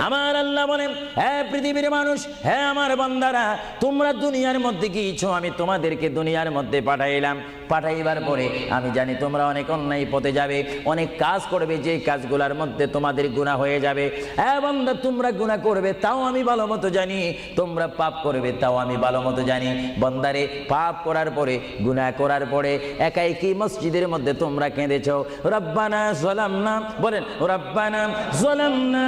আমার আল্লাহ বলেন, হে পৃথিবীর মানুষ, হে আমার বান্দারা, তোমরা দুনিয়ার মধ্যে গিয়েছো, আমি তোমাদেরকে দুনিয়ার মধ্যে পাঠাইলাম। পাঠাইবার পরে আমি জানি তোমরা অনেক অন্যায় পথে যাবে, অনেক কাজ করবে, যে কাজগুলোর মধ্যে তোমাদের গুনাহ হয়ে যাবে। হ্যাঁ বান্দা, তোমরা গুনাহ করবে তাও আমি ভালো মতো জানি, তোমরা পাপ করবে তাও আমি ভালো মতো জানি। বান্দারে, পাপ করার পরে, গুনাহ করার পরে একাই কি মসজিদের মধ্যে তোমরা কেঁদেছো, রব্বানা যালামনা, বলেন রব্বানা যালামনা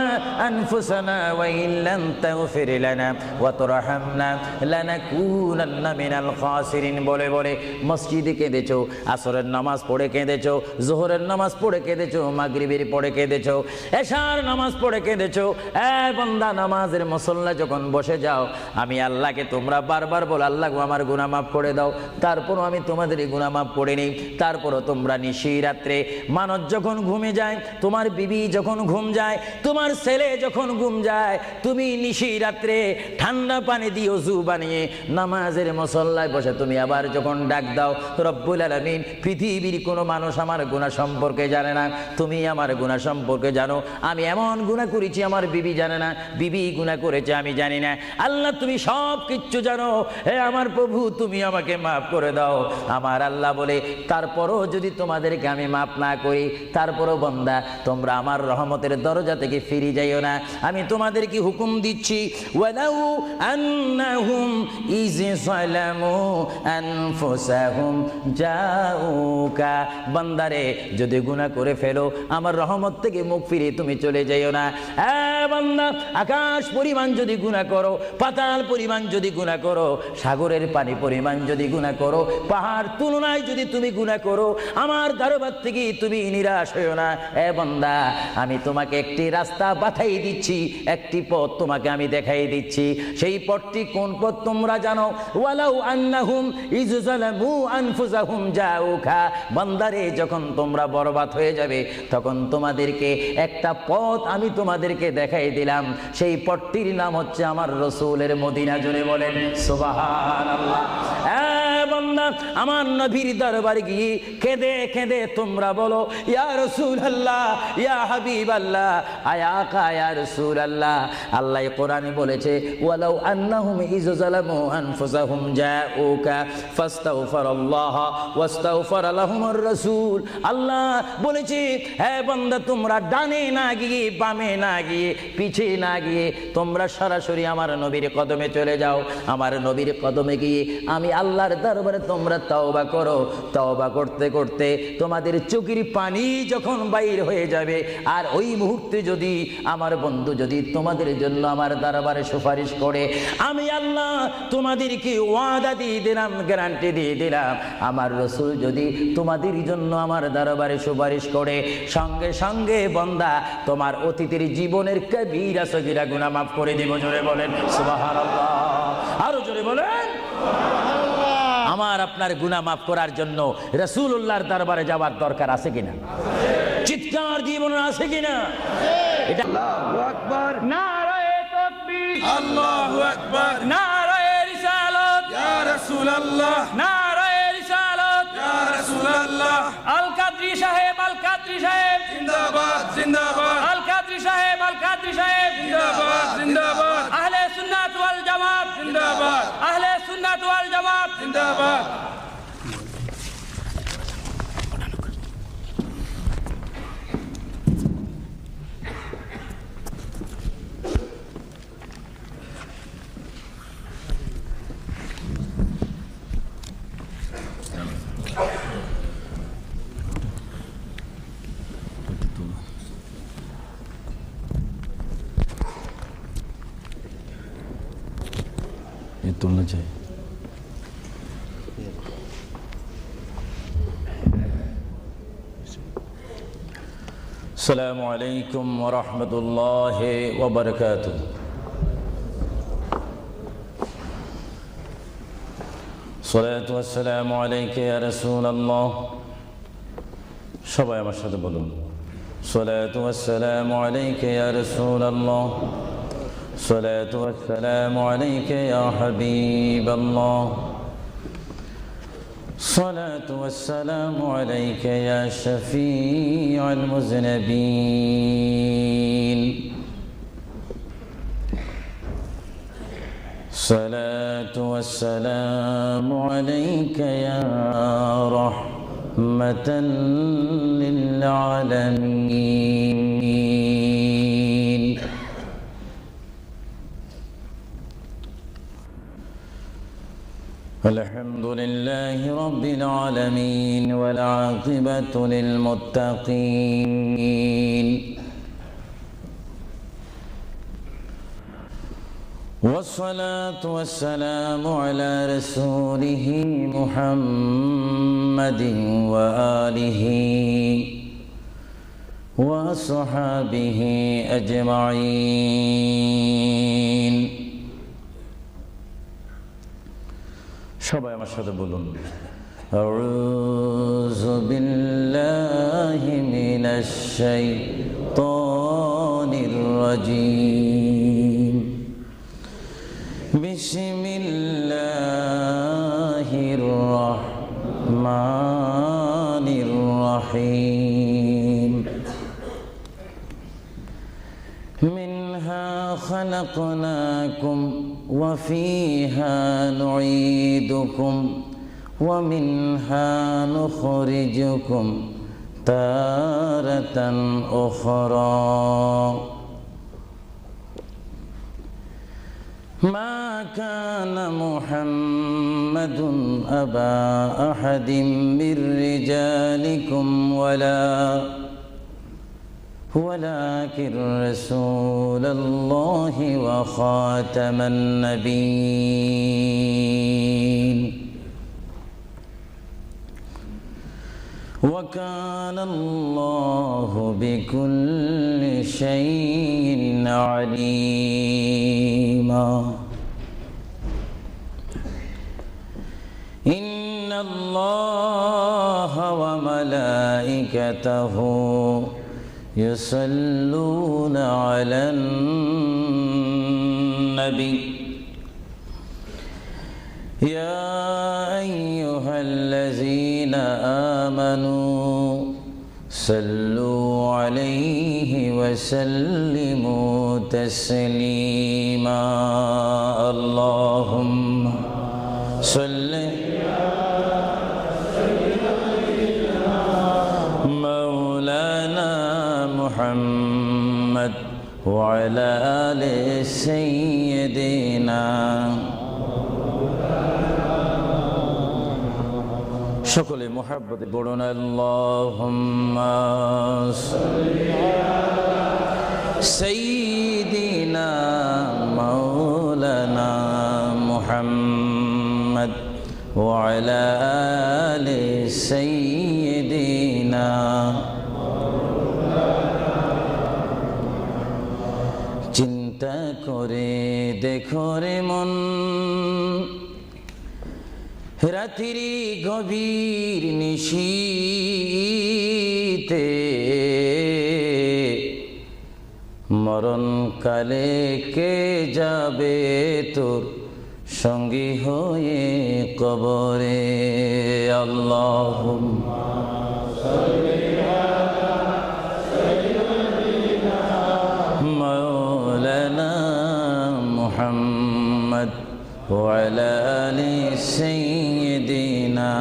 আনফুসানা ওয়া ইল্লাম তাগফির লানা ওয়া তুরহামনা লানাকুনান্না মিনাল খাসিরিন বলে বলে মসজিদে কেঁদেছো, আসরের নামাজ পড়ে কেঁদেছো, যোহরের নামাজ পড়ে কেঁদেছো, মাগরিবের পড়ে কেঁদেছো, এশার নামাজ পড়ে কেঁদেছো। এ বান্দা, নামাজের মুসল্লা যখন বসে যাও, আমি আল্লাহকে তোমরা বারবার বল, আল্লাহ আমার গুনাহ মাফ করে দাও। তারপরও আমি তোমাদের গুনাহ মাফ করে নিই। তারপরও তোমরা নিশি রাত্রে, মানুষ যখন ঘুমে যায়, তোমার বিবি যখন ঘুম যায়, তোমার ছেলে যখন ঘুম যায়, তুমি নিশি রাত্রে ঠান্ডা পানি দিয়ে ওযু বানিয়ে নামাজের মুসল্লায় বসে তুমি আবার যখন ডাক দাও, রব্বুল আলামিন, পৃথিবীর কোনো মানুষ আমার গুনাহ সম্পর্কে জানে না, তুমি আমার গুনাহ সম্পর্কে জানো। আমি এমন গুনাহ করেছি আমার বিবি জানে না, বিবি গুনাহ করেছে আমি জানি না। আল্লাহ, তুমি সব কিচ্ছু জানো। হে আমার প্রভু, তুমি আমাকে মাফ করে দাও। আমার আল্লাহ বলে, তারপরও যদি তোমাদেরকে আমি মাফ না করি, তারপরও বান্দা, তোমরা আমার রহমতের দরজা থেকে ফিরে যাইও না। আমি তোমাদেরকে হুকুম দিচ্ছি, ওয়ালাউ আন্নাহুম ইয যালামু আনফুসাহুম জাউকা, বান্দারে, যদি গুনাহ করে ফেলো, আমার রহমত থেকে মুখ ফিরে তুমি চলে যাইও না। বান্দা, আকাশ পরিমাণ যদি গুনাহ করো, পাতাল পরিমাণ যদি গুনাহ করো, সাগরের পানি পরিমাণ যদি গুনাহ করো, পাহাড় তুলনায় যদি তুমি গুনাহ করো, আমার দরবার থেকে তুমি নিরাশ হইও না। বান্দা, আমি তোমাকে একটি রাস্তা পাঠাই দিচ্ছি, একটি পথ তোমাকে আমি দেখাই দিচ্ছি। সেই পথটি কোন পথ তোমরা জানো? ওয়ালাউ আন্নাহুম ইয যালামু আনফুসাহুম জাউকা, বান্দারে, যখন তোমরা বরবাদ হয়ে যাবে, তখন তোমাদেরকে একটা পথ আমি তোমাদেরকে দেখাই দিলাম। সেই পথটির নাম হচ্ছে আমার রাসূলের মদিনা। জোরে বলেন সুবহানাল্লাহ। বান্দা, আমার নবীর দরবারে গিয়ে কেঁদে কেঁদে তোমরা বলো, ইয়া রাসূলুল্লাহ, ইয়া হাবিবাল্লাহ, আয়া আকা ইয়া রাসূলুল্লাহ। আল্লাহ কোরআনে বলেছে, ওয়ালাউ আন্নাহুম ইয যালামু আনফুসাহুম জাউকা ফাস্তাগফিরুল্লাহ ওয়াস্তাগফার লাহুমুর রাসূল। আল্লাহ বলেছে, হে বান্দা, তোমরা ডানে না গিয়ে, বামে না গিয়ে, পিছে না গিয়ে, তোমরা সরাসরি আমার নবীর কদমে চলে যাও। আমার নবীর কদমে গিয়ে আমি আল্লাহর দরবারে তোমরা তওবা করো। তওবা করতে করতে তোমাদের চোখের পানি যখন বাইর হয়ে যাবে, আর ওই মুহূর্তে যদি আমার বন্ধু যদি তোমাদের জন্য আমার দরবারে সুপারিশ করে, আমি আল্লাহ তোমাদেরকে ওয়াদা দিয়ে দিলাম, গ্যারান্টি দিয়ে দিলাম, আমার রাসূল যদি তোমাদের জন্য আমার দরবারে সুপারিশ করে, সঙ্গে সঙ্গে বান্দা, তোমার অতীতের জীবনের কবিরা সগীরা গুনাহ মাফ করে দিব। জোরে বলেন সুবহানাল্লাহ। আরো জোরে বলেন। আমার আপনার গুনাহ মাফ করার জন্য রাসূলুল্লাহর দরবারে যাওয়ার দরকার আছে কিনা? চিৎকার জীবন আছে কিনা? এটা আল্লাহু আকবার, নারায়ে তাকবীর, আল্লাহু আকবার, নারায়ে রিসালাত, ইয়া রাসূলুল্লাহ, নারায়ে রিসালাত, ইয়া রাসূলুল্লাহ, আল কাদরি সাহেব, আল কাদরি সাহেব জিন্দাবাদ জিন্দাবাদ, আল কাদরি সাহেব, আল কাদরি সাহেব জিন্দাবাদ জিন্দাবাদ, আহলে সুন্নাত ওয়াল জামাত জিন্দাবাদ, আহলে সুন্নাত ওয়াল জামাত জিন্দাবাদ। তুলনা চাই। আসসালামু আলাইকুম ওয়া রাহমাতুল্লাহি ওয়া বারাকাতুহু। সালাতু ওয়াসসালামু আলাইকা ইয়া রাসূলুল্লাহ। সবাই আমার সাথে বলুন, সালাতু ওয়াসসালামু আলাইকা ইয়া রাসূলুল্লাহ, সালাতু ওয়াসসালামু আলাইকা ইয়া হাবিবাল্লাহ, সালাতু ওয়াসসালামু আলাইকা ইয়া শাফিউল মুযনিবিন। الصلاة والسلام عليك يا رحمة للعالمين الحمد لله رب العالمين والعاقبة للمتقين والصلاة والسلام على رسوله محمد وآله وصحابه أجمعين সবাই আমার সাথে বলুন আউযু বিল্লাহি মিনাশ শাইতানির রাজীম বিসমিল্লাহির রাহমানির রাহিম মিনহা খালাকনাকুম ওয়া ফিহা নুঈদুকুম ওয়া মিনহা নুখরিজুকুম তারাতান উখরা ما كان محمد أبا أحد من رجالكم ولكن رسول الله وخاتم النبيين وكان الله بكل شيء عليما إن الله وملائكته يصلون على النبي يا أيها الذين آمنوا صلوا عليه وسلموا تسليما اللهم صل مولانا محمد وعلى آل سيدنا সকলে মুহাব্বতে পড়ুন আল্লাহুম্মা সাল্লি আলা সাইয়্যিদিনা মাওলানা মুহাম্মদ ওয়া আলা আলি সাইয়্যিদিনা চিন্তা করে দেখো রে মন রাত্রি গভীর নিশীতে মরণ কালে কে যাবে তোর সঙ্গী হয়ে কবরে আল্লাহুম্মা সাল্লি আলা সাইয়্যিদিনা মাওলানা মুহাম্মদ وعلى آل سيدنا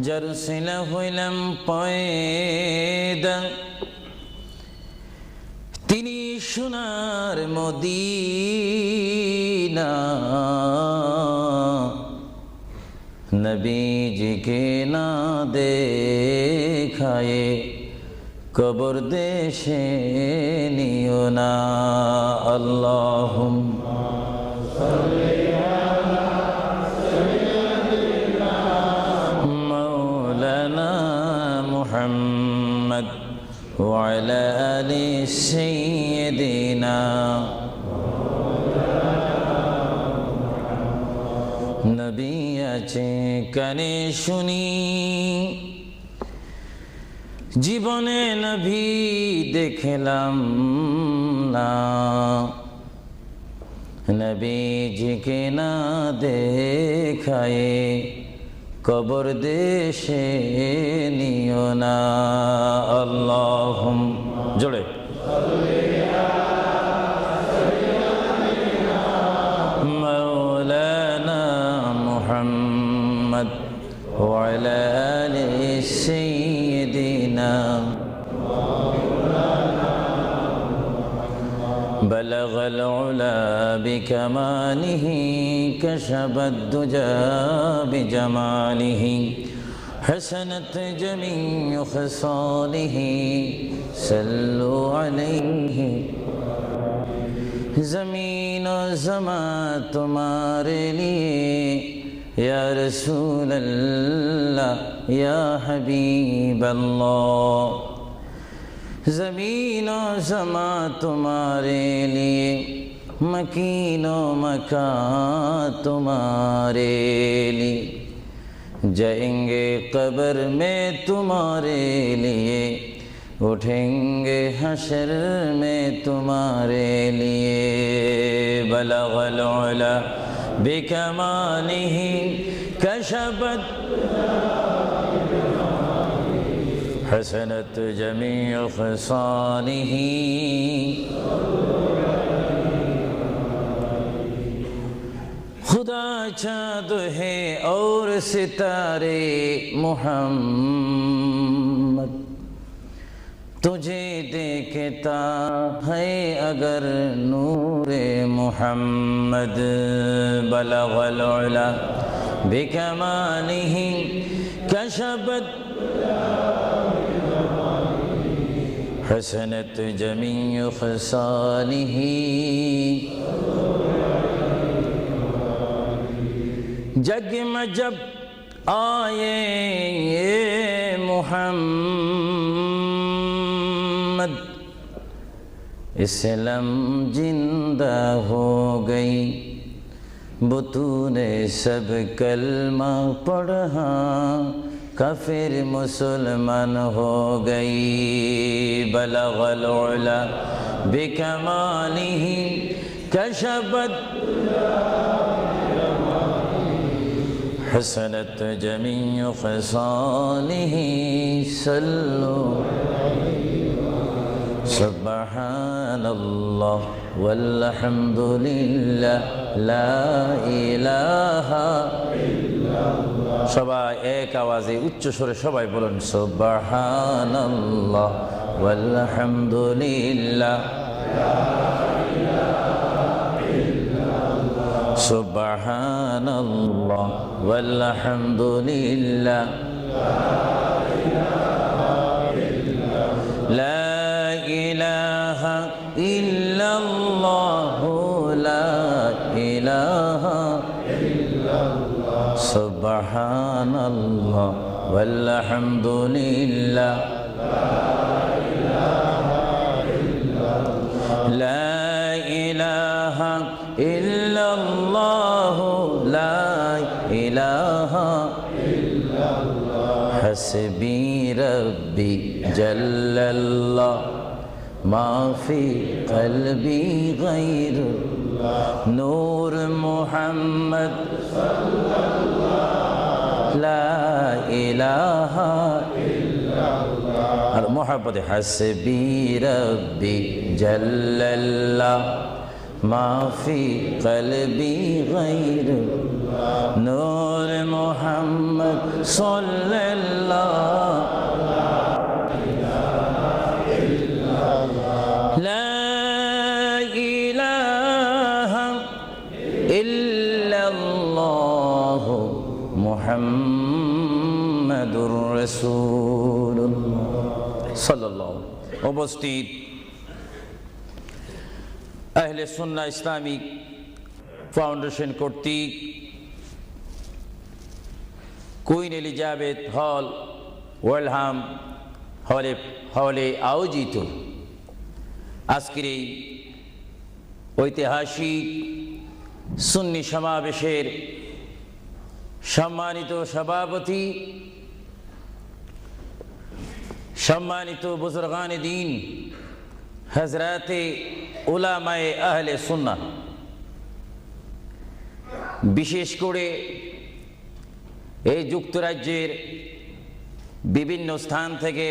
جرسل হইলাম পয়দা তিনি সোনার মদিনা নবীজিকে না দেখায়ে কবর দেশে নিও না আল্লাহুম্মা সাল্লি আলা সাইয়্যিদিনা মাওলানা মুহাম্মদ ওয়া আলা আলি সাইয়্যিদিনা নবী আছে কানে শুনি জীবনে নবী দেখলাম না নবীজিকে না দেখায়ে কবর দেশে নিও না আল্লাহুম্মা জোরে بلغ العلا بكماله كشف الدجى بجماله حسنت جميع خصاله صلوا عليه زمین و زمان تمہارے لیے یا رسول اللہ یا حبیب اللہ زمین و زمان تمہارے لیے مکین و مکان تمہارے لیے جائیں گے قبر میں تمہارے لیے اٹھیں گے حشر میں تمہارے لیے بلغ العلا بکمالہ کشفت حسنت جمیع خصالہ خدا چاند ہے اور ستارے محمد تجھے دیکھتا ہے اگر نور محمد بلغ العلا بکمالہ کشفت حسنت جمیع خصالہ جگ میں جب آئے محمد اسلام زندہ ہو گئی بطون سب کلمہ پڑھا کافر مسلمان ہو گئی بلغ العلا بکمالہ کشفت حسنت جمیع خصالہ صلوا سبحان اللہ والحمد للہ لا الہ সবাই এক আওয়াজে উচ্চ স্বরে সবাই বলুন সুবহানাল্লাহ ওয়ালহামদুলিল্লাহ সুবহানাল্লাহ ওয়ালহামদুলিল্লাহ লা ইলাহা ইল্লাল্লাহ লা ইলাহা সুবহানাল্লাহ ওয়ালহামদুলিল্লাহ লা ইলাহা ইল্লাল্লাহ লা ইলাহা হাসবি রব্বি জাল্লাল্লাহ মা ফি কলবি গায়রুল্লাহ নূর মুহাম্মদ লা ইলাহা ইল্লাল্লাহ আর মোহাব্বতে হাসবি রব্বি জাল্লাল্লাহ মা ফি কলবি গায়রুল্লাহ নূর মুহাম্মদ সাল্লাল্লাহ লা ইলাহা ইল্লাল্লাহ মুহাম্মাদুর রাসূলুল্লাহ সাল্লাল্লাহু উপস্থিত আহলে সুন্নাহ ইসলামিক ফাউন্ডেশন কর্তৃক কুইন এলিজাবেথ হল ওয়েলহাম হলে আয়োজিত আজকের এই ঐতিহাসিক সুন্নি সমাবেশের সম্মানিত সভাপতি, সম্মানিত বুজুর্গানে দ্বীন, হযরতে উলামায়ে আহলে সুন্নাহ, বিশেষ করে এই যুক্তরাজ্যের বিভিন্ন স্থান থেকে,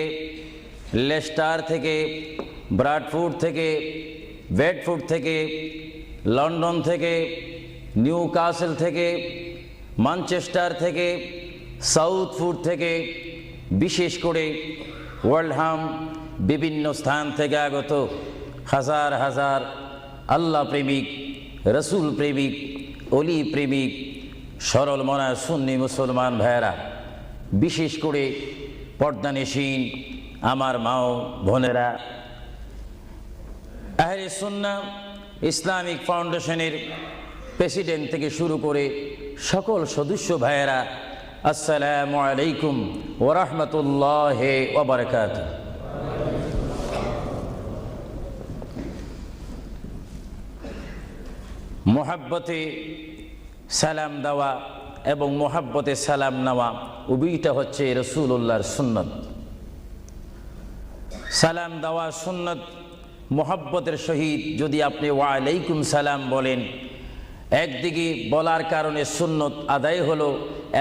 লেস্টার থেকে, ব্রাডফোর্ড থেকে, বেডফোর্ড থেকে, লন্ডন থেকে, নিউ কাসেল থেকে, ম্যানচেস্টার থেকে, সাউথফোর্ড থেকে, বিশেষ করে ওয়ার্ল্ডহাম বিভিন্ন স্থান থেকে আগত হাজার হাজার আল্লাহ প্রেমিক, রসুল প্রেমিক, অলি প্রেমিক, সরল মনা সুন্নি মুসলমান ভাইয়েরা, বিশেষ করে পর্দানিসীন আমার মাও বোনেরা, আহলে সুন্নাহ ইসলামিক ফাউন্ডেশনের প্রেসিডেন্ট থেকে শুরু করে সকল সদস্য ভাইয়েরা, আসসালামু আলাইকুম ওয়া রাহমাতুল্লাহি ওয়া বারাকাতুহু। মোহাব্বতে সালাম দেওয়া এবং মোহাব্বতে সালাম নেওয়া উভয়টা হচ্ছে রাসূলুল্লাহর সুন্নত। সালাম দেওয়া সুন্নত, মোহাব্বতের সহিত যদি আপনি ওয়া আলাইকুম সালাম বলেন, একদিকে বলার কারণে সুন্নত আদায় হলো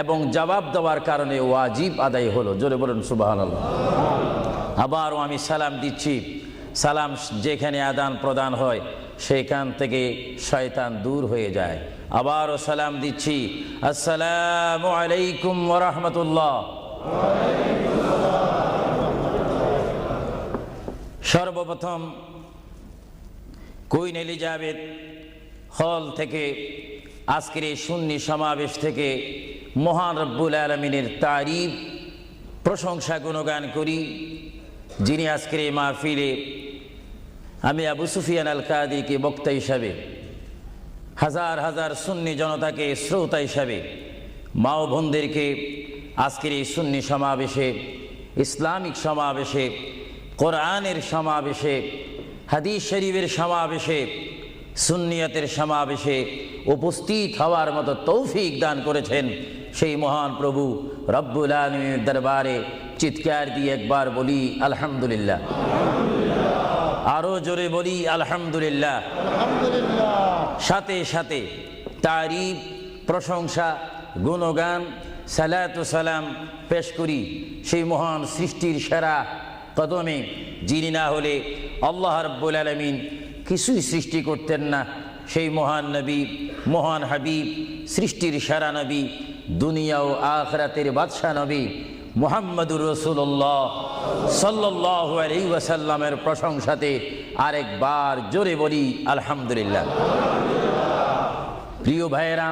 এবং জবাব দেওয়ার কারণে ওয়াজিব আদায় হলো। জোরে বলুন সুবহানাল্লাহ। আবারও আমি সালাম দিচ্ছি, সালাম যেখানে আদান প্রদান হয় সেখান থেকে শয়তান দূর হয়ে যায়। আবারও সালাম দিচ্ছি, আসসালামু আলাইকুম ওয়া রাহমাতুল্লাহ। সর্বপ্রথম কুইন এলিজাবেথ হল থেকে আজকের এই সুন্নি সমাবেশ থেকে মহান রব্বুল আলামিনের তারিফ প্রশংসা গুণগান করি, যিনি আজকের এই মাহফিলে আমি আবু সুফিয়ান আল কাদিকে বক্তা হিসাবে, হাজার হাজার সুন্নি জনতাকে শ্রোতা হিসাবে, মা ও বোনদেরকে আজকের এই সুন্নি সমাবেশে, ইসলামিক সমাবেশে, কোরআনের সমাবেশে, হাদিস শরীফের সমাবেশে, সুন্নিয়তের সমাবেশে উপস্থিত হওয়ার মতো তৌফিক দান করেছেন সেই মহান প্রভু রব্বুল আলামিনের দরবারে চিৎকার দিয়ে একবার বলি আলহামদুলিল্লাহ। আরো জোরে বলি আলহামদুলিল্লাহ। সাথে সাথে তারিফ, প্রশংসা, গুণগান, সালাতু সালাম পেশ করি সেই মহান সৃষ্টির সেরা কদমে, যিনি না হলে আল্লাহ রাব্বুল আলামিন কিছুই সৃষ্টি করতেন না, সেই মহান নবী, মহান হাবিব, সৃষ্টির সেরা নবী, দুনিয়া ও আখিরাতের বাদশা নবী মুহাম্মদুর রাসূলুল্লাহ সাল্লাল্লাহু আলাইহি ওয়াসাল্লামের প্রশংসাতে আরেকবার জোরে বলি আলহামদুলিল্লাহ। প্রিয় ভাইয়েরা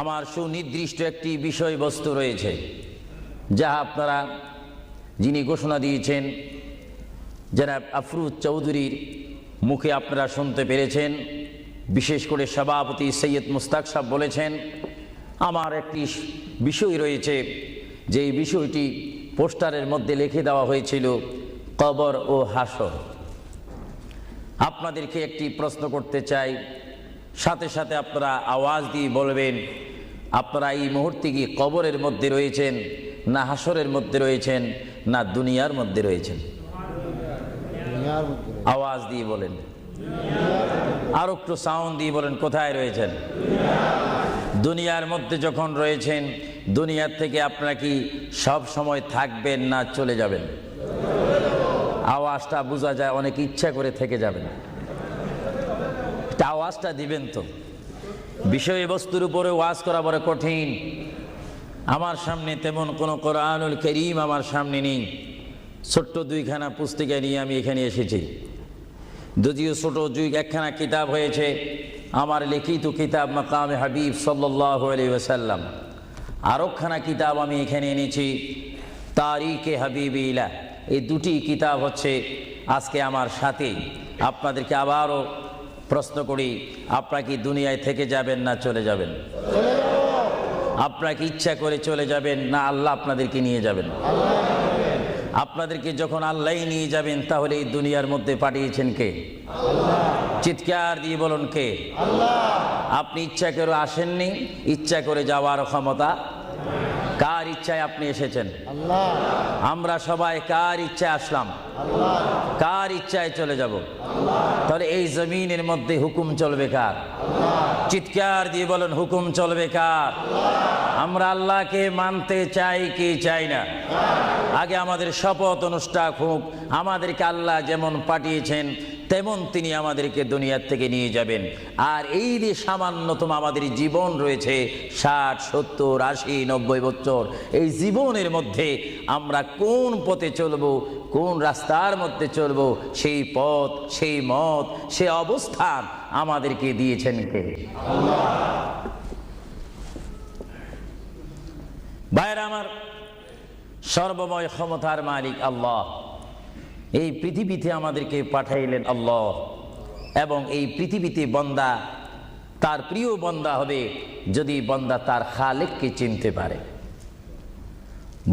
আমার সুনির্দিষ্ট একটি বিষয়বস্তু রয়েছে, যা আপনারা, যিনি ঘোষণা দিয়েছেন জনাব আফরুজ চৌধুরীর মুখে আপনারা শুনতে পেরেছেন। বিশেষ করে সভাপতি সৈয়দ মুস্তাক সাহেব বলেছেন, আমার একটি বিষয় রয়েছে, যেই বিষয়টি পোস্টারের মধ্যে লিখে দেওয়া হয়েছিল, কবর ও হাসর। আপনাদেরকে একটি প্রশ্ন করতে চাই, সাথে সাথে আপনারা আওয়াজ দিয়ে বলবেন, আপনারা এই মুহূর্তে কি কবরের মধ্যে রয়েছেন, না হাসরের মধ্যে রয়েছেন, না দুনিয়ার মধ্যে রয়েছেন? আওয়াজ দিয়ে বলেন, আরো একটু সাউন্ড দিয়ে বলেন, কোথায় রয়েছেন? দুনিয়ার মধ্যে যখন রয়েছেন, দুনিয়ার থেকে আপনারা কি সব সময় থাকবেন না চলে যাবেন? আওয়াজটা বোঝা যায় অনেক ইচ্ছা করে থেকে যাবেন, আওয়াজটা দিবেন তো। বিষয়বস্তুর উপরে ওয়াজ করা বড় কঠিন। আমার সামনে তেমন কোনো কোরআনুল কারীম আমার সামনে নেই, ছোট্ট দুইখানা পুস্তিকা নিয়ে আমি এখানে এসেছি। যদিও ছোট একখানা কিতাব হয়েছে, আমার লিখিত কিতাব মাকামে হাবিব সাল্লাল্লাহু আলাইহি ওয়াসাল্লাম। আরেকখানা কিতাব আমি এখানে এনেছি, তারিখে হাবিবিল্লাহ। এই দুটি কিতাব হচ্ছে আজকে আমার সাথে। আপনাদেরকে আবারও প্রশ্ন করি, আপনারা কি দুনিয়ায় থেকে যাবেন না চলে যাবেন? আপনারা কি ইচ্ছা করে চলে যাবেন, না আল্লাহ আপনাদেরকে নিয়ে যাবেন? আপনাদেরকে যখন আল্লাহ নিয়ে যাবেন, তাহলে এই দুনিয়ার মধ্যে পাঠিয়েছেন কে? চিৎকার দিয়ে বলুন, কে? আপনি ইচ্ছা করে আসেননি, ইচ্ছা করে যাওয়ার ক্ষমতা কার ইচ্ছায় আপনি এসেছেন? আমরা সবাই কার ইচ্ছায় আসলাম? কার ইচ্ছায় চলে যাব? তাহলে এই জমিনের মধ্যে হুকুম চলবে কার? চিৎকার দিয়ে বলেন, হুকুম চলবে কার? আমরা আল্লাহকে মানতে চাই কি চাই না? আগে আমাদের শপথ অনুষ্ঠান হোক, আমাদেরকে আল্লাহ যেমন পাঠিয়েছেন তেমন তিনি আমাদেরকে দুনিয়ার থেকে নিয়ে যাবেন। আর এই যে সামান্যতম আমাদের জীবন রয়েছে 60, 70, 80, 90 বছর, এই জীবনের মধ্যে আমরা কোন পথে চলব, কোন রাস্তার মধ্যে চলব, সেই পথ, সেই মত, সেই অবস্থান আমাদেরকে দিয়েছেন কে? ভাইরা আমার, সর্বময় ক্ষমতার মালিক আল্লাহ এই পৃথিবীতে আমাদেরকে পাঠাইলেন আল্লাহ, এবং এই পৃথিবীতে বান্দা তার প্রিয় বান্দা হবে যদি বান্দা তার খালেককে চিনতে পারে।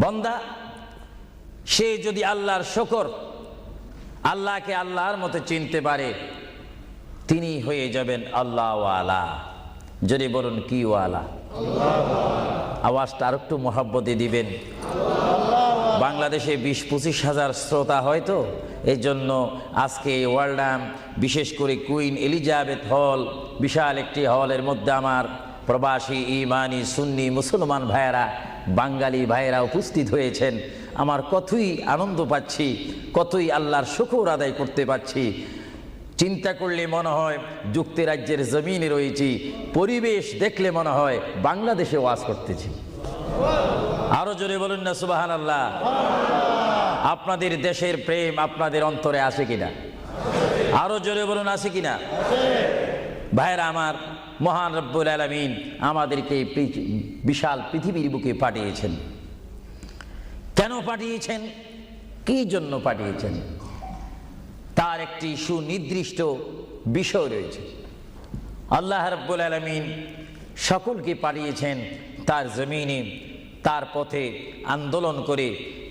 বান্দা সে যদি আল্লাহর শুকর, আল্লাহকে আল্লাহর মতো চিনতে পারে, তিনি হয়ে যাবেন আল্লাহ ওয়ালা। যদি বলুন কি ওয়ালা? আওয়াজটা আর একটু মহব্বতে দিবেন। বাংলাদেশে 20-25 হাজার শ্রোতা হয়তো, এই জন্য আজকে ওয়ার্ল্ডাম, বিশেষ করে কুইন এলিজাবেথ হল, বিশাল একটি হলের মধ্যে আমার প্রবাসী ইমানি সুন্নি মুসলমান ভাইয়েরা, বাঙালি ভাইয়েরা উপস্থিত হয়েছেন। আমার কতই আনন্দ পাচ্ছি, কতই আল্লাহর শুকর আদায় করতে পারছি। চিন্তা করলে মনে হয় যুক্তরাজ্যের জমিনে রয়েছি, পরিবেশ দেখলে মনে হয় বাংলাদেশে ওয়াজ করতেছি। আরো জোরে বলুন না সুবহানাল্লাহ। আপনাদের দেশের প্রেম আপনাদের অন্তরে আছে কিনা? আরো জোরে বলুন আছে কিনা? ভাইরা আমার, মহান রব্বুল আলামিন আমাদেরকে বিশাল পৃথিবীর বুকে পাঠিয়েছেন। কেন পাঠিয়েছেন? কি জন্য পাঠিয়েছেন? তার একটি সুনির্দিষ্ট বিষয় রয়েছে। আল্লাহ রাব্বুল আলামিন সকলকে পাঠিয়েছেন তার জমিনে, তার পথে আন্দোলন করে,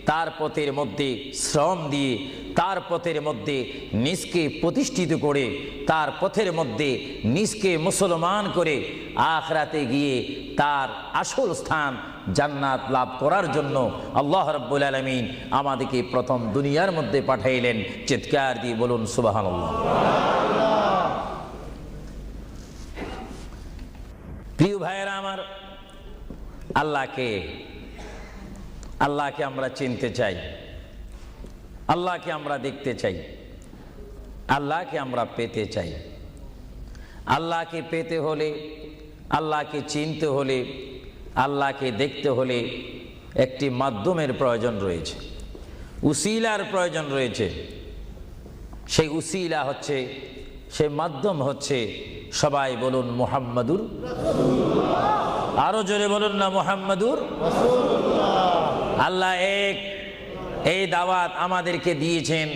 তার পথের মধ্যে শ্রম দিয়ে, তার পথের মধ্যে নিজকে প্রতিষ্ঠিত করে, তার পথের মধ্যে নিজকে মুসলমান করে আখিরাতে গিয়ে তার আসল স্থান জান্নাত লাভ করার জন্য আল্লাহ রাব্বুল আলামিন আমাদেরকে প্রথম দুনিয়ার মধ্যে পাঠাইলেন। চিৎকার দিয়ে বলুন সুবহানাল্লাহ। প্রিয় ভাইয়েরা আমার, আল্লাহকে আমরা চিনতে চাই, আল্লাহকে আমরা দেখতে চাই, আল্লাহকে আমরা পেতে চাই। আল্লাহকে পেতে হলে, আল্লাহকে চিনতে হলে, আল্লাহকে দেখতে হলে একটি মাধ্যমের প্রয়োজন রয়েছে, উসিলার প্রয়োজন রয়েছে। সেই উসিলা হচ্ছে, সেই মাধ্যম হচ্ছে, সবাই বলুন মুহাম্মাদুর রাসূলুল্লাহ। আরো জোরে বলুন না মুহাম্মাদুর রাসূলুল্লাহ। আল্লাহ এক, এই দাওয়াত আমাদেরকে দিয়েছেন।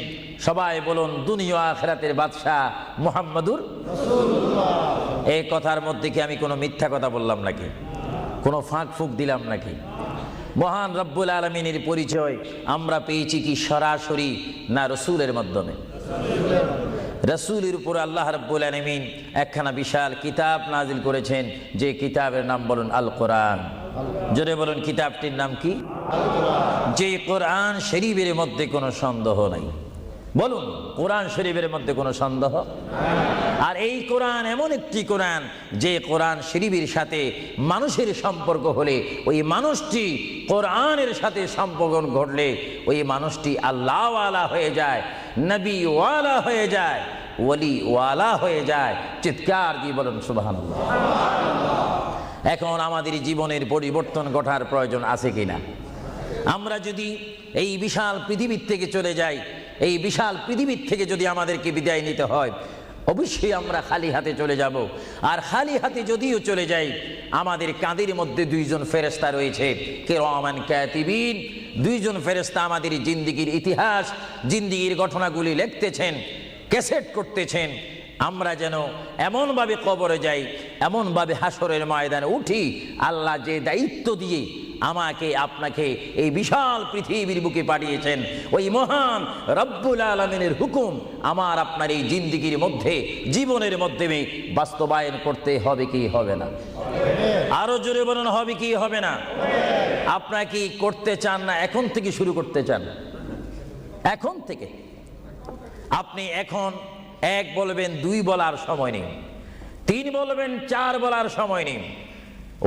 সবাই বলুন দুনিয়া আখিরাতের বাদশাহ মুহাম্মাদুর রাসূলুল্লাহ। এই কথার মধ্যে কি আমি কোনো মিথ্যা কথা বললাম নাকি? কোনো ফাঁক ফুক দিলাম নাকি? মহান রব্বুল আলামিনের পরিচয় আমরা পেয়েছি কি সরাসরি, না রসুলের মাধ্যমে? রসুলের উপর আল্লাহ রাব্বুল আলামিন একখানা বিশাল কিতাব নাজিল করেছেন, যে কিতাবের নাম বলুন আল কোরআন। জোরে বলুন কিতাবটির নাম কি? আল কোরআন। যে কোরআন শরীফের মধ্যে কোনো সন্দেহ নাই। বলুন কোরআন শরীফের মধ্যে কোনো সন্দেহ? আর এই কোরআন এমন একটি কোরআন, যে কোরআন শরীফের সাথে মানুষের সম্পর্ক হলে, ওই মানুষটি কোরআনের সাথে সম্পর্ক ঘটলে ওই মানুষটি আল্লাহ ওয়ালা হয়ে যায়, নবী ওয়ালা হয়ে যায়, ওলি ওয়ালা হয়ে যায়। চিৎকার দিয়ে বলুন সুবহানাল্লাহ। এখন আমাদের জীবনের পরিবর্তন ঘটার প্রয়োজন আছে কিনা? আমরা যদি এই বিশাল পৃথিবীর থেকে চলে যাই, এই বিশাল পৃথিবীর থেকে যদি আমাদেরকে বিদায় নিতে হয়, অবশ্যই আমরা খালি হাতে চলে যাব। আর খালি হাতে যদিও চলে যাই, আমাদের কাঁধের মধ্যে দুইজন ফেরেশতা রয়েছে, কিরামান কাতিবিন। দুইজন ফেরেশতা আমাদের জিন্দেগির ইতিহাস, জিন্দেগির ঘটনাগুলি লিখতেছেন, ক্যাসেট করতেছেন। আমরা যেন এমনভাবে কবরে যাই, এমনভাবে হাসরের ময়দানে উঠি, আল্লাহ যে দায়িত্ব দিয়ে আমাকে আপনাকে এই বিশাল পৃথিবীর বুকে পাঠিয়েছেন, ওই মহান রব্বুল আলামিনের হুকুম আমার আপনার এই জিন্দেগির মধ্যে, জীবনের মাধ্যমে বাস্তবায়ন করতে হবে কি হবে না? আরো জোরে বলুন হবে কি হবে না? আপনারা কি করতে চান, না এখন থেকে শুরু করতে চান? এখন থেকে আপনি এখন এক বলবেন, দুই বলার সময় নেই, তিন বলবেন, চার বলার সময় নেই,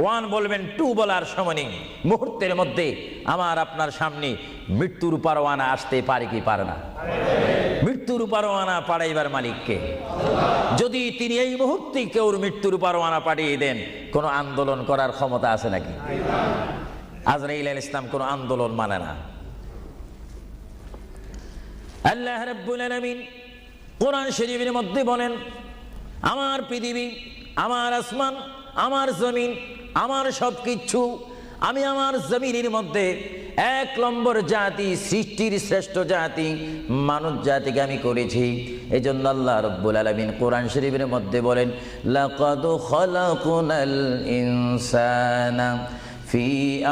ওয়ান বলবেন, টু বলার সময় নেই। মুহূর্তের মধ্যে আমার আপনার সামনে মৃত্যুর পরোয়ানা আসতে পারে কি পারে না? মৃত্যুর পরোয়ানা পাঠাইবার মালিককে। যদি তিনি এই মুহূর্তে কেউ মৃত্যুর পরোয়ানা পাঠিয়ে দেন, কোনো আন্দোলন করার ক্ষমতা আছে নাকি? আজরাইল আলাইহিস সালাম কোনো আন্দোলন মানে না। আল্লাহ রাব্বুল আলামিন কোরআন শরীফের মধ্যে বলেন, আমার পৃথিবী, আমার আসমান, আমার জমিন, আমার সবকিছু, আমি আমার জমিনের মধ্যে এক নম্বর জাতি, সৃষ্টির শ্রেষ্ঠ জাতি মানব জাতিকে আমি করেছি। এই জন্য আল্লাহ রাব্বুল আলামিন কোরআন শরীফের মধ্যে বলেন, লাকাদ খালাকুনাল ইনসানা ফি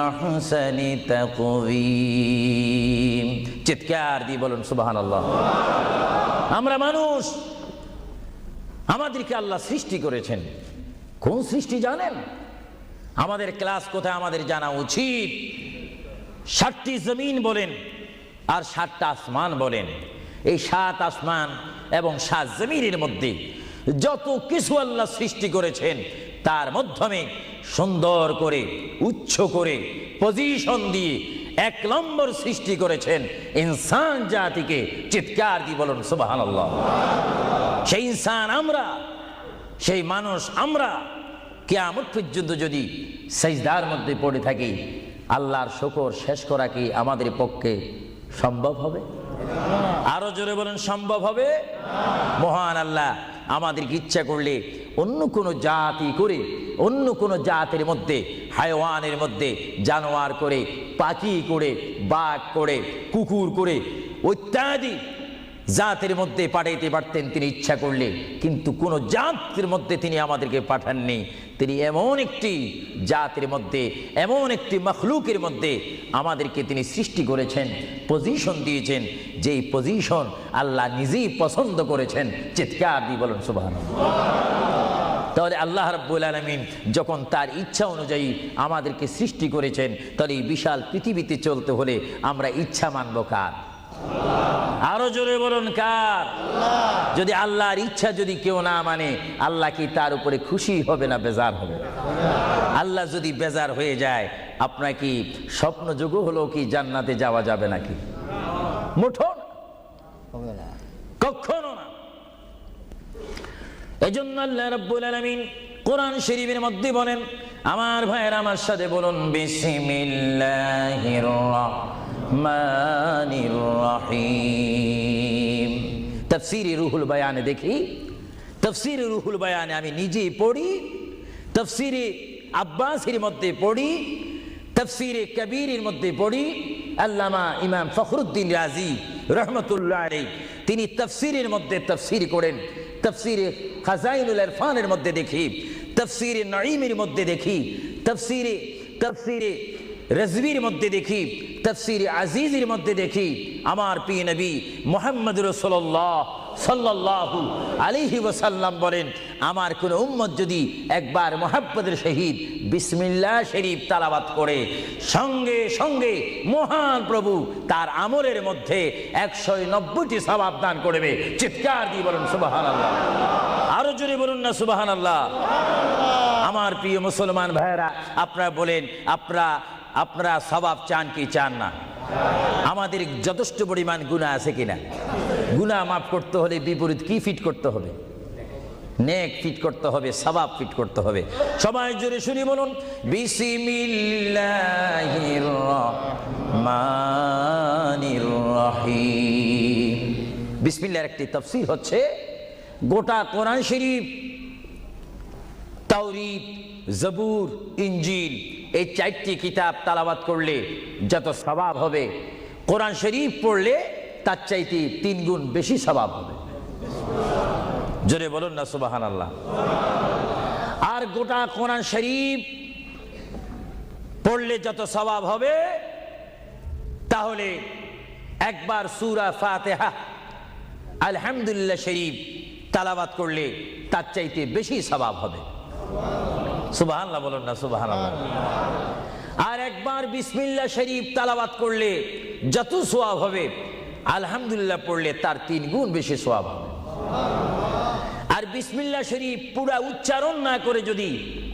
আহসানি তাকওয়িম। চিৎকার দিয়ে বলুন সুবহানাল্লাহ। আমরা মানুষ, আমাদেরকে আল্লাহ সৃষ্টি করেছেন। কোন সৃষ্টি জানেন? আমাদের ক্লাস কোথায় আমাদের জানা উচিত। 7টি জমিন বলেন আর 7টা আসমান বলেন। এই 7 আসমান এবং 7 জমিনের মধ্যে যত কিছু আল্লাহ সৃষ্টি করেছেন, তার মাধ্যমে সুন্দর করে, উচ্চ করে, পজিশন দিয়ে 1 নম্বর সৃষ্টি করেছেন ইনসান জাতিকে। চিৎকার দিয়ে বলুন সুবহানাল্লাহ। সেই ইনসান আমরা, সেই মানুষ আমরা, কিয়ামত পর্যন্ত যদি সিজদার মধ্যে পড়ে থাকি, আল্লাহর শুকর শেষ করা কি আমাদের পক্ষে সম্ভব হবে? আরো জোরে বলেন, সম্ভব হবে? মহান আল্লাহ আমাদেরকে ইচ্ছা করলে অন্য কোনো জাতি করে, অন্য কোনো জাতের মধ্যে, হায়াওয়ানের মধ্যে জানোয়ার করে, পাখি করে, বাঘ করে, কুকুর করে, ইত্যাদি জাতের মধ্যে পাঠাইতে পারতেন তিনি ইচ্ছা করলে, কিন্তু কোন জাতের মধ্যে তিনি আমাদেরকে পাঠাননি। তিনি এমন একটি জাতের মধ্যে, এমন একটি মখলুকের মধ্যে আমাদেরকে তিনি সৃষ্টি করেছেন, পজিশন দিয়েছেন, যেই পজিশন আল্লাহ নিজেই পছন্দ করেছেন। চিৎকার দিয়ে বলুন সুবহানাল্লাহ। তাহলে আল্লাহ রাব্বুল আলামিন যখন তার ইচ্ছা অনুযায়ী আমাদেরকে সৃষ্টি করেছেন, তাহলে এই বিশাল পৃথিবীতে চলতে হলে আমরা ইচ্ছা মানব কার? আরো জোরে বলুন কার? যদি আল্লাহর ইচ্ছা যদি কেউ না মানে, আল্লাহ কি তার উপরে খুশি হবে না বেজার হবে? আল্লাহ যদি বেজার হয়ে যায়, আপনার কি স্বপ্ন যোগ হলো কি জান্নাতে যাওয়া যাবে নাকি? মুঠোন কখনো না। এজন্য আল্লাহ রাব্বুল আলামিন কোরআন শরীফের মধ্যে বলেন, আমার ভাইয়েরা আমার সাথে বলুন, বিসমিল্লাহির রাহমানির রহিম। তাফসীরে রুহুল বায়ানে দেখি, তাফসীরে রুহুল বায়ানে আমি নিজেই পড়ি, তাফসীরে আব্বাসীর মধ্যে পড়ি, তাফসীরে কবীরের মধ্যে পড়ি। আল্লামা ইমাম ফখরুদ্দিন রাজি রহমতুল্লাহ আলাইহি তিনি তাফসীরের মধ্যে তাফসীর করেন। তাফসীরে খাজাইনুল ইরফানের মধ্যে দেখি, তাফসীরে নাঈমের মধ্যে দেখি, তাফসীরে রাজবীর মধ্যে দেখি, তাফসীরে আজিজের মধ্যে দেখি। আমার প্রিয় নবী মুহাম্মদ রাসূলুল্লাহ সাল্লাল্লাহু আলাইহি ওয়াসাল্লাম বলেন, আমার কোন উম্মত যদি একবার মুহাব্বতের সহিত বিসমিল্লাহ শরীফ তেলাওয়াত করে, সঙ্গে সঙ্গে মহান প্রভু তার আমলের মধ্যে 190টি সওয়াব দান করবে। চিৎকার দিয়ে বলুন সুবহানাল্লাহ। আরো জোরে বলুন না সুবহানাল্লাহ। আমার প্রিয় মুসলমান ভাইরা, আপনারা বলেন, আপনারা সওয়াব চান কি চান না? আমাদের যথেষ্ট পরিমাণ গুনাহ আছে কিনা? গুনাহ মাফ করতে হলে বিপরীত কি ফিট করতে হবে? নেক ফিট করতে হবে, সওয়াব ফিট করতে হবে। সবাই জোরে শুনি বলুন, বিসমিল্লাহির রহমানির রহিম। বিসমিল্লাহর একটি তাফসীর হচ্ছে, গোটা কোরআন শরীফ, তাওরীত, জবুর, ইনজিল, এই 4টি কিতাব তেলাওয়াত করলে যত সওয়াব হবে, কোরআন শরীফ পড়লে তার চাইতে 3 গুণ বেশি সওয়াব হবে। জোরে বলুন না সুবহানাল্লাহ। আর গোটা কোরআন শরীফ পড়লে যত সওয়াব হবে, তাহলে একবার সূরা ফাতিহা, আলহামদুলিল্লাহ শরীফ তেলাওয়াত করলে তার চাইতে বেশি সওয়াব হবে। সুবহানাল্লাহ বলুন না সুবহানাল্লাহ। আর একবার বিসমিল্লাহ শরীফ তেলাওয়াত করলে যত সওয়াব হবে, আলহামদুলিল্লাহ পড়লে তার 3 গুণ বেশি সওয়াব হবে। আর বিসমিল্লাহ শরীফ পুরা উচ্চারণ না করে যদি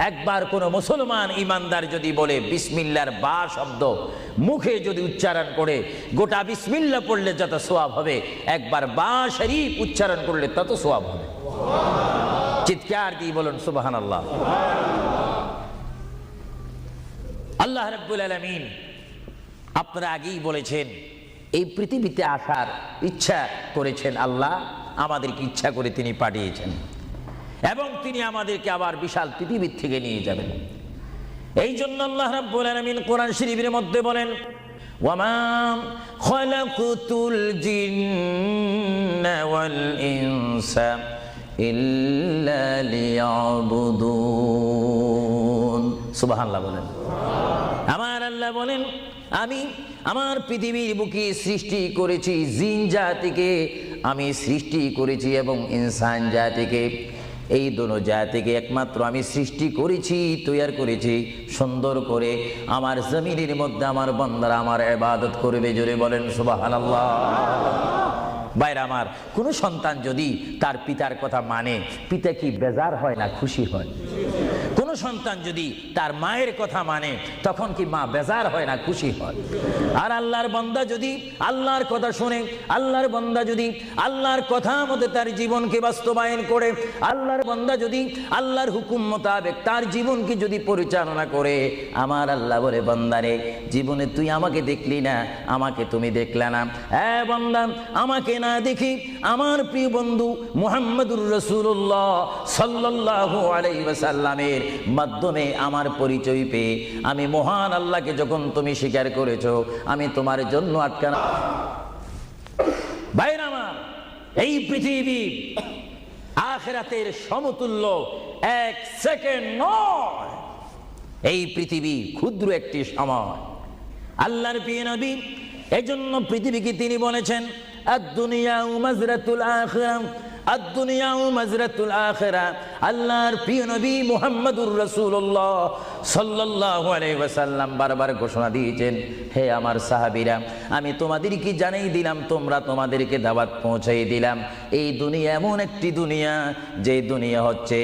একবার কোনো মুসলমান ইমানদার যদি বলে বিসমিল্লাহর বা শব্দ মুখে যদি উচ্চারণ করে, গোটা বিসমিল্লাহ পড়লে যত সওয়াব হবে, একবার বা শরীফ উচ্চারণ করলে তত সওয়াব হবে। চিৎকার দিয়ে বলুন সুবহানাল্লাহ। আল্লাহ রাব্বুল আলামিন আপনারা আগেই বলেছেন এই পৃথিবীতে আসার ইচ্ছা করেছেন আল্লাহ, আমাদেরকে ইচ্ছা করে তিনি পাঠিয়েছেন এবং তিনি আমাদেরকে আবার বিশাল পৃথিবীর থেকে নিয়ে যাবেন। এই জন্য আল্লাহ রাব্বুল আলামিন কোরআন শরীফের মধ্যে বলেন, ওয়ামা খালাকুতুল জিন্না ওয়াল ইনসা ইল্লা লিয়াবুদুন। সুবহানাল্লাহ বলেন। আমার আল্লাহ বলেন, আমি আমার পৃথিবীর বুকে সৃষ্টি করেছি জিন জাতিকে, আমি সৃষ্টি করেছি এবং ইনসান জাতিকে। এই দোনো জাতিকে একমাত্র আমি সৃষ্টি করেছি, তৈরি করেছি সুন্দর করে আমার জমিনের মধ্যে আমার বান্দারা আমার ইবাদত করবে। জোরে বলেন সুবহানাল্লাহ। ভাইরা আমার, কোনো সন্তান যদি তার পিতার কথা মানে, পিতা কি বেজার হয় না খুশি হয়? কোন সন্তান যদি তার মায়ের কথা মানে, তখন কি মা বেজার হয় না খুশি হয়? আর আল্লাহর বান্দা যদি আল্লাহর কথা শুনে, আল্লাহর বান্দা যদি আল্লাহর কথা মতো তার জীবনকে বাস্তবায়ন করে, আল্লাহর বান্দা যদি আল্লাহর হুকুম মোতাবেক তার জীবনকে যদি পরিচালনা করে, আমার আল্লাহ বলে, বান্দারে জীবনে তুই আমাকে দেখলি না, আমাকে তুমি দেখলে না। হ্যাঁ বান্দা, আমাকে না দেখি আমার প্রিয় বন্ধু মুহাম্মদুর রাসূলুল্লাহ সাল্লাল্লাহু আলাইহি ওয়াসাল্লামের মাধ্যমে আমার পরিচয় পেয়ে আমি মহান আল্লাহকে যখন তুমি স্বীকার করেছো, আমি তোমার জন্য আটকানা। ভাইরা আমার, এই পৃথিবী আখিরাতের সমতুল্য এক সেকেন্ড নয়। এই পৃথিবী ক্ষুদ্র একটি সময়। আল্লাহর প্রিয় নবী এজন্য পৃথিবীকে তিনি বলেছেন, আদ-দুনিয়া মাজরাতুল আখিরাহ, আদ-দুনিয়া মাজরাতুল আখিরাহ। আল্লাহর প্রিয় নবী মুহাম্মদুর রাসূলুল্লাহ সাল্লাল্লাহু আলাইহি ওয়াসাল্লাম বারবার ঘোষণা দিয়েছেন, হে আমার সাহাবীরা, আমি তোমাদেরকে জানিয়ে দিলাম, তোমরা তোমাদেরকে দাওয়াত পৌঁছাই দিলাম, এই দুনিয়া এমন একটি দুনিয়া, যে দুনিয়া হচ্ছে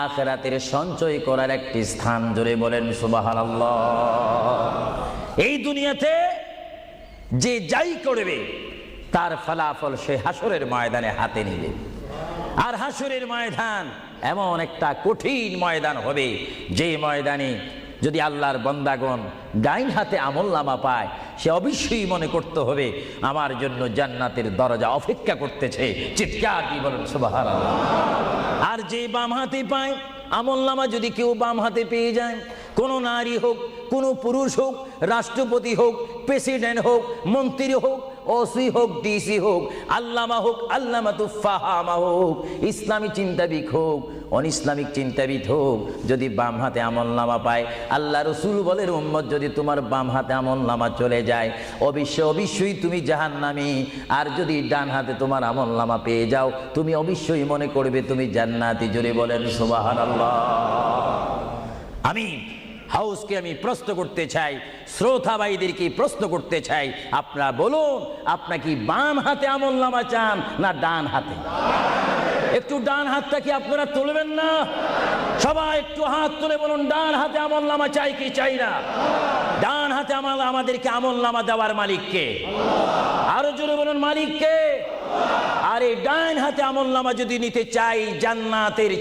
আখিরাতের সঞ্চয় করার একটি স্থান। জোরে বলেন সুবহানাল্লাহ। এই দুনিয়াতে যে যাই করবে তার ফলাফল সে হাসরের ময়দানে হাতে নিবে। আর হাসরের ময়দান এমন একটা কঠিন ময়দান হবে, যে ময়দানে যদি আল্লাহর বান্দাগণ ডাইন হাতে আমলনামা পায়, সে অবশ্যই মনে করতে হবে আমার জন্য জান্নাতের দরজা অপেক্ষা করতেছে। চিৎকার দিয়ে বলেন সুবহানাল্লাহ। আর যে বাম হাতে পায় আমলনামা, যদি কেউ বাম হাতে পেয়ে যায়, কোনো নারী হোক, কোনো পুরুষ হোক, রাষ্ট্রপতি হোক, প্রেসিডেন্ট হোক, মন্ত্রী হোক, ওসি হোক, ডিসি হোক, আল্লামা হোক, আল্লামাতুল ফাহামা হোক, ইসলামী চিন্তাবিদ হোক, অনিসলামিক চিন্তাবিদ হোক, যদি বাম হাতে আমলনামা পায়, আল্লাহ রসুল বলেন, উম্মত যদি তোমার বাম হাতে আমলনামা চলে যায়, অবশ্যই তুমি জাহান্নামী। আর যদি ডান হাতে তোমার আমলনামা পেয়ে যাও, তুমি অবশ্যই মনে করবে তুমি জান্নাতি। জোরে বলেন সুবহানাল্লাহ। আমি হাউসকে আমি প্রশ্ন করতে চাই, শ্রোতা ভাইদেরকে প্রশ্ন করতে চাই, আপনারা বলুন, আপনারা কি বাম হাতে আমলনামা চান না ডান হাতে? একটু ডান হাতটা কি আপনারা তুলবেন না? সবাই একটু হাত তুলে বলুন, ডান হাতে আমলনামা চাই কি চাই না? ডান হাতে আমাদেরকে আমলনামা দেওয়ার মালিককে? আরো জোরে বলুন, মালিককে। আর এই ডান হাতে আমলনামা যদি নিতে চাই, জান্নাতের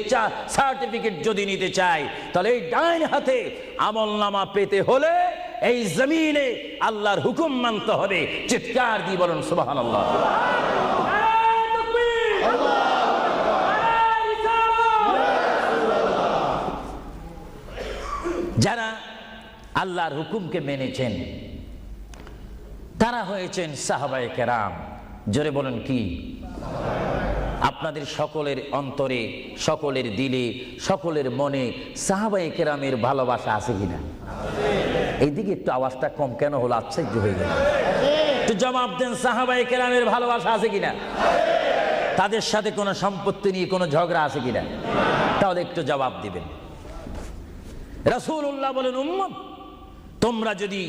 সার্টিফিকেট যদি নিতে চাই, তাহলে এই ডান হাতে আমলনামা পেতে হলে এই জমিনে আল্লাহর হুকুম মানতে হবে। চিৎকার দিয়ে বলুন সুবহানাল্লাহ। যারা আল্লাহর হুকুমকে মেনেছেন তারা হয়েছেন সাহাবায়ে কেরাম। জোরে বলুন কি? আপনাদের সকলের অন্তরে, সকলের দিলে, সকলের মনে সাহাবায়ে কেরামের ভালোবাসা আছে কিনা? এইদিকে একটু আওয়াজটা কম কেন হলো? আশ্চর্য হয়ে গেল। একটু জবাব দেন, সাহাবায়ে কেরামের ভালোবাসা আছে কিনা? তাদের সাথে কোনো সম্পত্তি নিয়ে কোনো ঝগড়া আছে কিনা? তাহলে একটু জবাব দিবেন। রাসূলুল্লাহ বলেন, উম্মত তোমরা যদি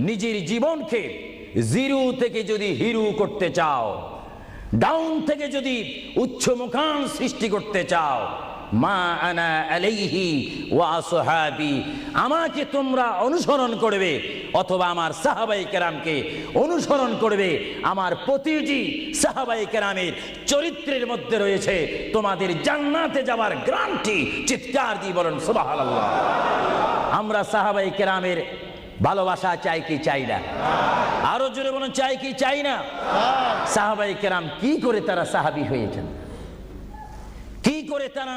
নিজের জীবনকে জিরো থেকে যদি হিরো করতে চাও, ডাউন থেকে যদি উচ্চ মুকাম সৃষ্টি করতে চাও, মা আনা আলাইহি ওয়া আসহাবি, আমাকে তোমরা অনুসরণ করবে অথবা আমার সাহাবাই কেরামকে অনুসরণ করবে। আমার প্রতিটি সাহাবাই কেরামের চরিত্রের মধ্যে রয়েছে তোমাদের জান্নাতে যাওয়ার গ্যারান্টি। চিৎকার দিয়ে বলেন সুবহানাল্লাহ। আমরা সাহাবাই কেরামের ভালোবাসা চাই কি চাই না? আরো জোরে বলুন, চাই কি চাই না? সাহাবাই কেরাম কি করে তারা সাহাবী হয়েছেন, কি করে তারা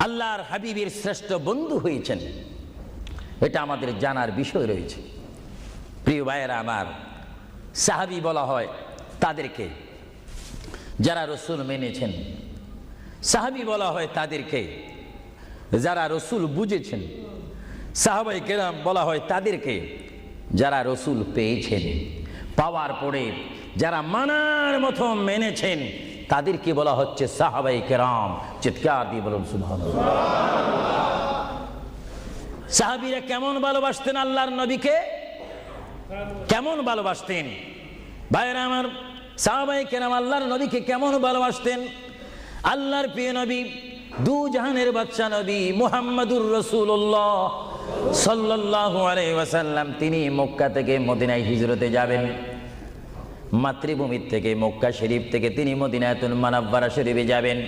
আল্লাহর হাবিবের শ্রেষ্ঠ বন্ধু হয়েছেন, এটা আমাদের জানার বিষয় রয়েছে। প্রিয় ভাইয়েরা আমার, সাহাবী বলা হয় তাদেরকে যারা রসুল মেনেছেন, সাহাবী বলা হয় তাদেরকে যারা রসুল বুঝেছেন, সাহাবাই কেরাম বলা হয় তাদেরকে যারা রসুল পেয়েছেন, পাওয়ার পরে যারা মানার মতো মেনেছেন, তাদেরকে বলা হচ্ছে সাহাবাই কেরাম। চিৎকার দিয়ে বলুন সুবহানাল্লাহ। সাহাবীরা কেমন ভালোবাসতেন আল্লাহর নবীকে, কেমন ভালোবাসতেন? ভাইরা আমার, সাহাবাই কেরাম আল্লাহর নবীকে কেমন ভালোবাসতেন? আল্লাহর প্রিয় নবী, দু জাহানের বাদশা নবী মুহাম্মদুর রাসূলুল্লাহ সাল্লাল্লাহু আলাইহি ওয়াসাল্লাম, তিনি মক্কা থেকে মদিনায় হিজরতে যাবেন। মাতৃভূমির থেকে মক্কা শরীফ থেকে তিনি মদিনাতুল মুনাওয়ারা শরীফে যাবেন।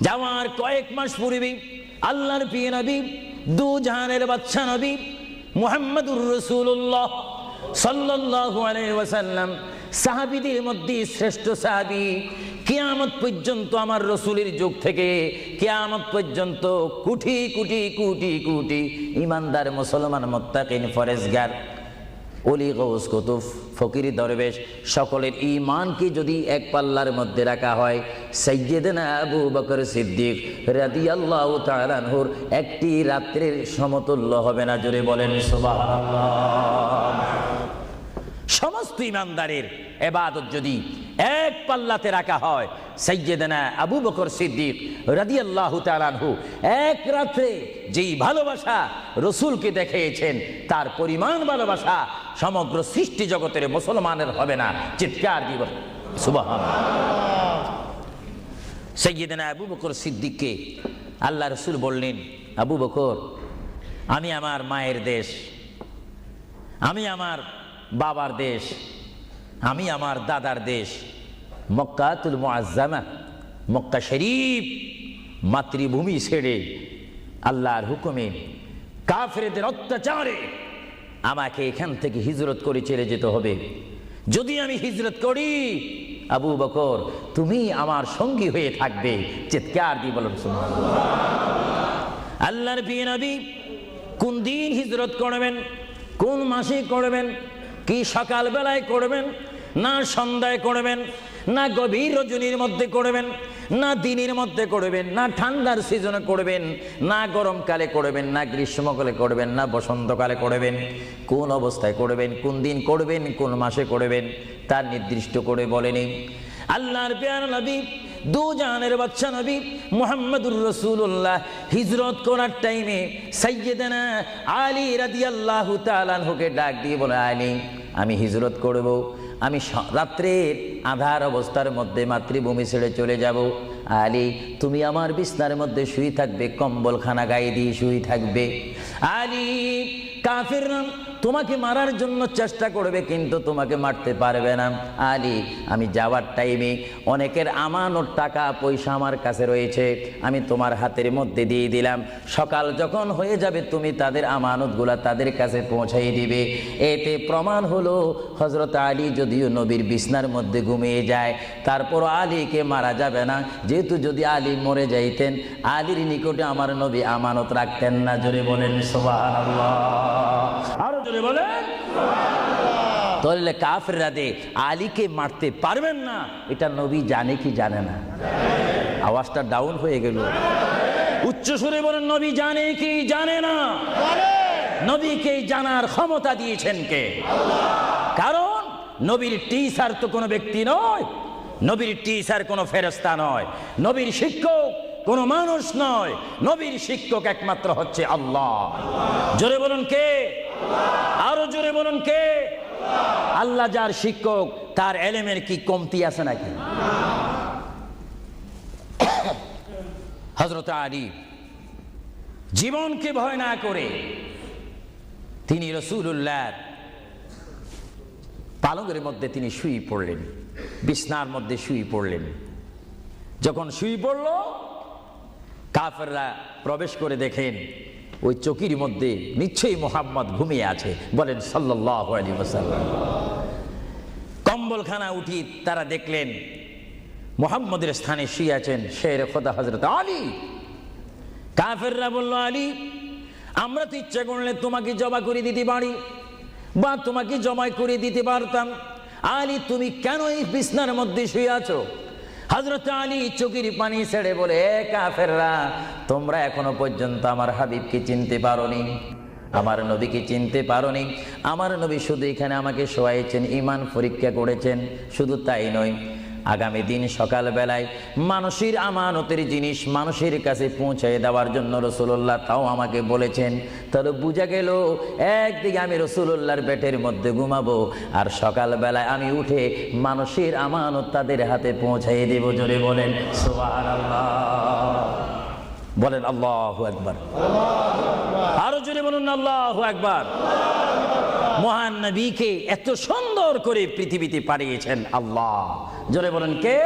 যাওয়ার কয়েক মাস পূর্বে আল্লাহর প্রিয় নবী, দু জাহানের বাদশা নবী মুহাম্মদুর রাসূলুল্লাহ সাল্লাল্লাহু আলাইহি ওয়াসাল্লাম, সাহাবীদের মধ্যে শ্রেষ্ঠ সাহাবী, কিয়ামত পর্যন্ত আমার রসুলের যুগ থেকে কিয়ামত পর্যন্ত কোটি কোটি কোটি কোটি ইমানদার মুসলমান মুত্তাকিন ফরেজগার ওলি গৌস কুতুব ফকির দরবেশ সকলের ঈমানকে যদি এক পাল্লার মধ্যে রাখা হয়, সাইয়্যিদনা আবু বকর সিদ্দিক রাদিয়াল্লাহু তাআলা আনহুর একটি রাত্রের সমতুল্য হবে না। জোরে বলেন সুবহানাল্লাহ। সমস্ত ইমানদারের ইবাদত যদি এক পাল্লাতে রাখা হয়, সাইয়্যিদনা আবু বকর সিদ্দিক রাদিয়াল্লাহু তাআলা আনহু এক রাত্রে যেই ভালোবাসা রসুলকে দেখিয়েছেন, তার পরিমাণ ভালোবাসা সমগ্র সৃষ্টি জগতের মুসলমানের হবে না। চিৎকার দিব সুবহানাল্লাহ। সাইয়্যিদনা আবু বকর সিদ্দিককে আল্লাহ রসুল বললেন, আবু বকর, আমি আমার মায়ের দেশ, আমি আমার বাবার দেশ, আমি আমার দাদার দেশ মক্কাতুল মুআজ্জামা, মক্কা শরীফ মাতৃভূমি ছেড়ে আল্লাহর হুকুমে কাফেরদের অত্যাচারে আমাকে এখান থেকে হিজরত করে চলে যেতে হবে। যদি আমি হিজরত করি, আবু বকর তুমি আমার সঙ্গী হয়ে থাকবে। চিৎকার দিয়ে বলুন সুবহানাল্লাহ। আল্লাহর প্রিয় নবী কোন দিন হিজরত করবেন, কোন মাসে করবেন, কি সকাল বেলায় করবেন, না সন্ধ্যায় করবেন, না গভীর রজনীর মধ্যে করবেন, না দিনের মধ্যে করবেন, না ঠান্ডার সিজনে করবেন, না গরমকালে করবেন, না গ্রীষ্মকালে করবেন, না বসন্তকালে করবেন, কোন অবস্থায় করবেন, কোন দিন করবেন, কোন মাসে করবেন, তার নির্দিষ্ট করে বলেনি। আল্লাহর প্রিয় নবী, দু জাহানের বাদশা নবী মুহাম্মদুর রাসূলুল্লাহ হিজরত করার টাইমে সাইয়্যিদানা আলী রাদিয়াল্লাহু তাআলা আনহুকে ডাক দিয়ে বলে, আলী, আমি হিজরত করব, আমি রাত্রের আঁধার অবস্থার মধ্যে মাতৃভূমি ছেড়ে চলে যাব। আলী, তুমি আমার বিছনার মধ্যে শুয়ে থাকবে, কম্বলখানা গায়ে দিয়ে শুয়ে থাকবে। আলী, কাফিররা তোমাকে মারার জন্য চেষ্টা করবে, কিন্তু তোমাকে মারতে পারবে না। আলী, আমি যাওয়ার টাইমে অনেকের আমানত টাকা পয়সা আমার কাছে রয়েছে, আমি তোমার হাতের মধ্যে দিয়ে দিলাম। সকাল যখন হয়ে যাবে তুমি তাদের আমানতগুলা তাদের কাছে পৌঁছাই দিবে। এতে প্রমাণ হলো হযরত আলী যদিও নবীর বিছনার মধ্যে ঘুমিয়ে যায়, তারপর আলীকে মারা যাবে না, যেহেতু যদি আলী মরে যাইতেন আলীর নিকটে আমার নবী আমানত রাখতেন না। জোরে বলেন সুবহানাল্লাহ। আরো জোরে বলেন সুবহানাল্লাহ। তাহলে কাফেররা আলীকে মারতে পারবেন না, এটা নবী জানে কি জানে না? আওয়াজটা ডাউন হয়ে গেল, উচ্চ সুরে বলেন, নবী জানে কি জানে না? নবীকে জানার ক্ষমতা দিয়েছেন কে? কারণ নবীর টিচার তো কোনো ব্যক্তি নয়, নবীর টিচার কোনো ফেরেশতা নয়, নবীর শিক্ষক কোনো মানুষ নয়, নবীর শিক্ষক একমাত্র হচ্ছে আল্লাহ। জোরে বলুন কে? আরো জোরে বলুন কে? আল্লাহ যার শিক্ষক তার এলেমের কি কমতি আছে নাকি? হযরত আলী জীবনকে ভয় না করে তিনি রাসূলুল্লাহর পালঙ্কের মধ্যে তিনি শুয়ে পড়লেন, বিছনার মধ্যে শুয়ে পড়লেন। যখন শুয়ে পড়ল, কাফেররা প্রবেশ করে দেখেন ওই চকির মধ্যে নিশ্চয়ই মুহাম্মদ ঘুমিয়ে আছে। বলেন সাল্লাল্লাহু আলাইহি ওয়াসাল্লাম। কম্বলখানা উঠি তারা দেখলেন মুহাম্মদের স্থানে শুয়ে আছেন শের খোদা হযরত আলী। কাফেররা বলল, আলী, আমরা তো ইচ্ছা করলে তোমাকে জবা করে দিতে পারি বা তোমাকে জমাই করে দিতে পারতাম। আলী, তুমি কেন এই বিছনার মধ্যে শুয়ে আছো? হযরত আলী চোখের পানি ছেড়ে বলে, কাফেররা, তোমরা এখনো পর্যন্ত আমার হাবিবকে চিনতে পারোনি, আমার নবীকে চিনতে পারোনি। আমার নবী শুধু এখানে আমাকে শোয়াইছেন, ঈমান পরীক্ষা করেছেন। শুধু তাই নয়, আগামী দিন সকালবেলায় মানুষের আমানতের জিনিস মানুষের কাছে পৌঁছে দেওয়ার জন্য রাসূলুল্লাহ তাও আমাকে বলেছেন। তাহলে বোঝা গেল একদিকে আমি রাসূলুল্লাহর পেটের মধ্যে ঘুমাবো, আর সকালবেলায় আমি উঠে মানুষের আমানত তাদের হাতে পৌঁছাই দেব। জোরে বলেন সুবহানাল্লাহ। বলেন আল্লাহু আকবার। আরো জোরে বলুন আল্লাহু আকবার। মহান নবীকে এত সুন্দর করে পৃথিবীতে পাঠিয়েছেন আল্লাহ। জোরে বলেন কে?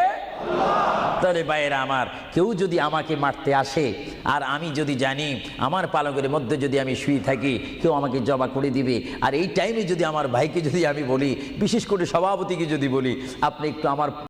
তাহলে ভাইয়েরা আমার, কেউ যদি আমাকে মারতে আসে আর আমি যদি জানি আমার পালকের মধ্যে যদি আমি শুয়ে থাকি, কেউ আমাকে জবা করে দিবে, আর এই টাইমে যদি আমার ভাইকে যদি আমি বলি, বিশেষ করে সভাপতিকে যদি বলি, আপনি একটু আমার